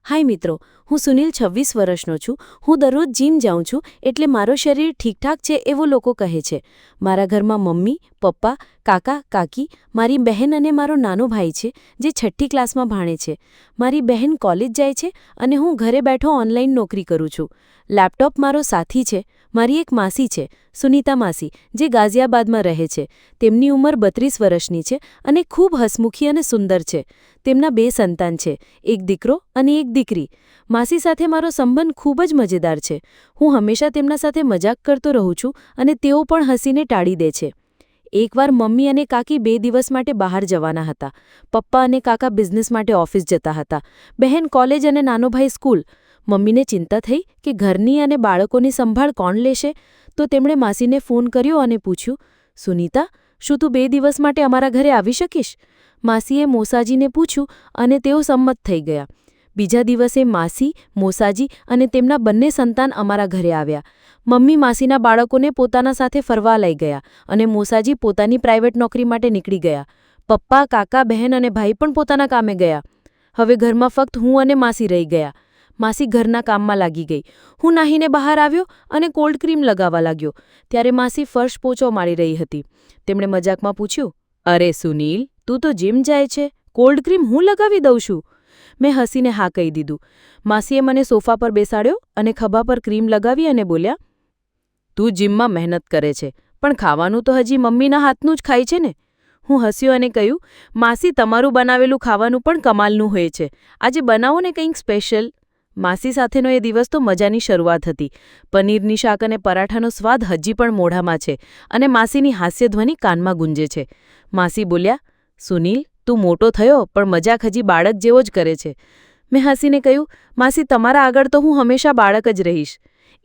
હાય મિત્રો, હું સુનિલ 26 વર્ષનો છું. હું દરરોજ જીમ જાઉં છું એટલે મારો શરીર ઠીકઠાક છે એવું લોકો કહે છે. મારા ઘરમાં મમ્મી, પપ્પા, કાકા, કાકી, મારી બહેન અને મારો નાનો ભાઈ છે જે 6ઠ્ઠી ક્લાસમાં ભણે છે. મારી બહેન કોલેજ જાય છે અને હું ઘરે બેઠો ઓનલાઈન નોકરી કરું છું. લેપટોપ મારો સાથી છે. મારી એક માસી છે, સુનીતા માસી, જે ગાઝિયાબાદમાં રહે છે. તેમની ઉંમર 32 વર્ષની છે અને ખૂબ હસમુખી અને સુંદર છે. તેમના 2 સંતાન છે, એક દીકરો અને એક દીકરી. માસી સાથે મારો સંબંધ ખૂબ જ મજેદાર છે. હું હંમેશા તેમના સાથે મજાક કરતો રહું છું અને તેઓ પણ હસીને ટાળી દે છે. એકવાર મમ્મી અને કાકી 2 દિવસ માટે બહાર જવાના હતા. પપ્પા અને કાકા બિઝનેસ માટે ઓફિસ જતા હતા. બહેન કોલેજ અને નાનો ભાઈ સ્કૂલ. મમ્મીને ચિંતા થઈ કે ઘરની અને બાળકોની સંભાળ કોણ લેશે, તો તેમણે માસીને ફોન કર્યો અને પૂછ્યું, સુનીતા, શું તું 2 દિવસ માટે અમારા ઘરે આવી શકીશ? માસીએ મોસાજીને પૂછ્યું અને તેઓ સંમત થઈ ગયા. બીજા દિવસે માસી, મોસાજી અને તેમના બંને સંતાન અમારા ઘરે આવ્યા. મમ્મી માસીના બાળકોને પોતાના સાથે ફરવા લઈ ગયા અને મોસાજી પોતાની પ્રાઇવેટ નોકરી માટે નીકળી ગયા. પપ્પા, કાકા, બહેન અને ભાઈ પણ પોતાના કામે ગયા. હવે ઘરમાં ફક્ત હું અને માસી રહી ગયા. માસી ઘરના કામમાં લાગી ગઈ. હું નાહીને બહાર આવ્યો અને કોલ્ડ ક્રીમ લગાવવા લાગ્યો. ત્યારે માસી ફર્શ પોછો મારી રહી હતી. તેમણે મજાકમાં પૂછ્યું, અરે સુનીલ, તું તો જીમ જાય છે, કોલ્ડ ક્રીમ હું લગાવી દઉં છું. મેં હસીને હા કહી દીધું. માસીએ મને સોફા પર બેસાડ્યો અને ખભા પર ક્રીમ લગાવી અને બોલ્યા, તું જીમમાં મહેનત કરે છે, પણ ખાવાનું તો હજી મમ્મીના હાથનું જ ખાય છે ને? હું હસ્યો અને કહ્યું, માસી, તમારું બનાવેલું ખાવાનું પણ કમાલનું હોય છે. આજે બનાવો ને કંઈક સ્પેશિયલ. માસી સાથેનો એ દિવસ તો મજાની શરૂઆત હતી. પનીરની શાક અને પરાઠાનો સ્વાદ હજી પણ મોઢામાં છે અને માસીની હાસ્યધ્વનિ કાનમાં ગુંજે છે. માસી બોલ્યા, સુનીલ, તું મોટો થયો પણ મજાક હજી બાળક જેવો જ કરે છે. મેં હસીને કહ્યું, માસી, તમારા આગળ તો હું હંમેશા બાળક જ રહીશ.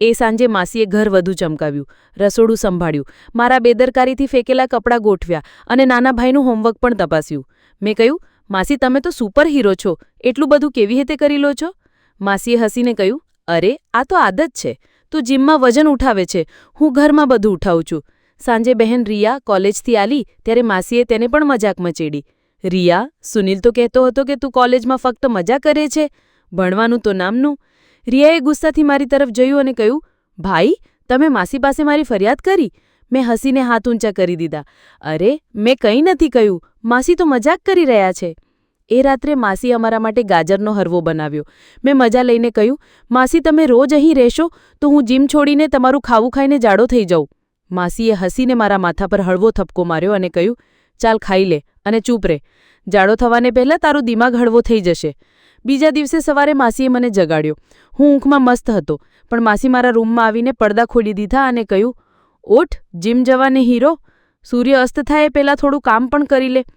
એ સાંજે માસીએ ઘર વધુ ચમકાવ્યું, રસોડું સંભાળ્યું, મારા બેદરકારીથી ફેંકેલા કપડાં ગોઠવ્યા અને નાના ભાઈનું હોમવર્ક પણ તપાસ્યું. મેં કહ્યું, માસી, તમે તો સુપર હીરો છો, એટલું બધું કેવી રીતે કરી લો છો? માસીએ હસીને કહ્યું, અરે, આ તો આદત છે. તું જીમમાં વજન ઉઠાવે છે, હું ઘરમાં બધું ઉઠાવું છું. સાંજે બહેન રિયા કોલેજથી આલી ત્યારે માસીએ તેને પણ મજાકમાં ચેડી. રિયા, સુનિલ તો કહેતો હતો કે તું કોલેજમાં ફક્ત મજા કરે છે, ભણવાનું તો નામનું. રિયાએ ગુસ્સાથી મારી તરફ જોયું અને કહ્યું, ભાઈ, તમે માસી પાસે મારી ફરિયાદ કરી? મેં હસીને હાથ ઊંચા કરી દીધા. અરે, મેં કંઈ નથી કહ્યું, માસી તો મજાક કરી રહ્યા છે. એ રાત્રે માસી અમારા માટે ગાજરનો હરવો બનાવ્યો. મેં મજા લઈને કહ્યું, માસી, તમે રોજ અહીં રહેશો તો હું જીમ છોડીને તમારું ખાવું ખાઈને જાડો થઈ જાઉં. માસીએ હસીને મારા માથા પર હળવો થપકો માર્યો અને કહ્યું, ચાલ ખાઈ લે અને ચૂપ રહે. જાડો થવાને પહેલાં તારું દિમાગ હળવો થઈ જશે. બીજા દિવસે સવારે માસીએ મને જગાડ્યો. હું ઊંઘમાં મસ્ત હતો, પણ માસી મારા રૂમમાં આવીને પડદા ખોલી દીધા અને કહ્યું, ઓઠ, જીમ જવાને હીરો, સૂર્ય અસ્ત થાય પહેલાં થોડું કામ પણ કરી લે.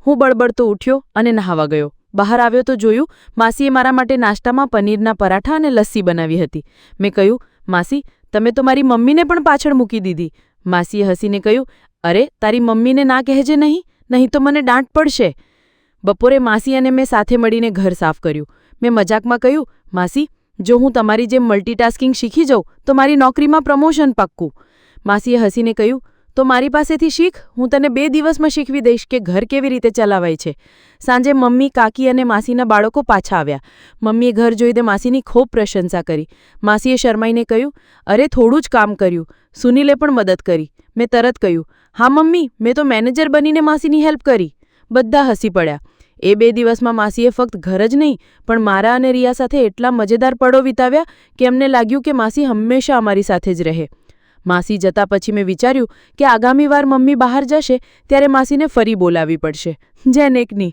હું બળબડતો ઉઠ્યો અને નહાવા ગયો. બહાર આવ્યો તો જોયું, માસીએ મારા માટે નાસ્તામાં પનીરના પરાઠા અને લસ્સી બનાવી હતી. મેં કહ્યું, માસી, તમે તો મારી મમ્મીને પણ પાછળ મૂકી દીધી. માસીએ હસીને કહ્યું, અરે, તારી મમ્મીને ના કહેજે નહીં તો મને દાંટ પડશે. બપોરે માસી અને મેં સાથે મળીને ઘર સાફ કર્યું. મેં મજાકમાં કહ્યું, માસી, જો હું તમારી જેમ મલ્ટીટાસ્કિંગ શીખી જાઉં તો મારી નોકરીમાં પ્રમોશન પાક્કું. માસીએ હસીને કહ્યું, તો મારી પાસેથી શીખ, હું તને 2 દિવસમાં શીખવી દઈશ કે ઘર કેવી રીતે ચલાવાય છે. સાંજે મમ્મી, કાકી અને માસીના બાળકો પાછા આવ્યા. મમ્મીએ ઘર જોઈને માસીની ખૂબ પ્રશંસા કરી. માસીએ શરમાઈને કહ્યું, અરે, થોડું જ કામ કર્યું. સુનિલે પણ મદદ કરી. મેં તરત કહ્યું, હા મમ્મી, મેં તો મેનેજર બનીને માસીની હેલ્પ કરી. બધા હસી પડ્યા. એ 2 દિવસમાં માસીએ ફક્ત ઘર જ નહીં પણ મારા અને રિયા સાથે એટલા મજેદાર પળો વિતાવ્યા કે અમને લાગ્યું કે માસી હંમેશા અમારી સાથે જ રહે. માસી જતા પછી મેં વિચાર્યું કે આગામી વાર મમ્મી બહાર જશે ત્યારે માસીને ફરી બોલાવવી પડશે. જેનેકની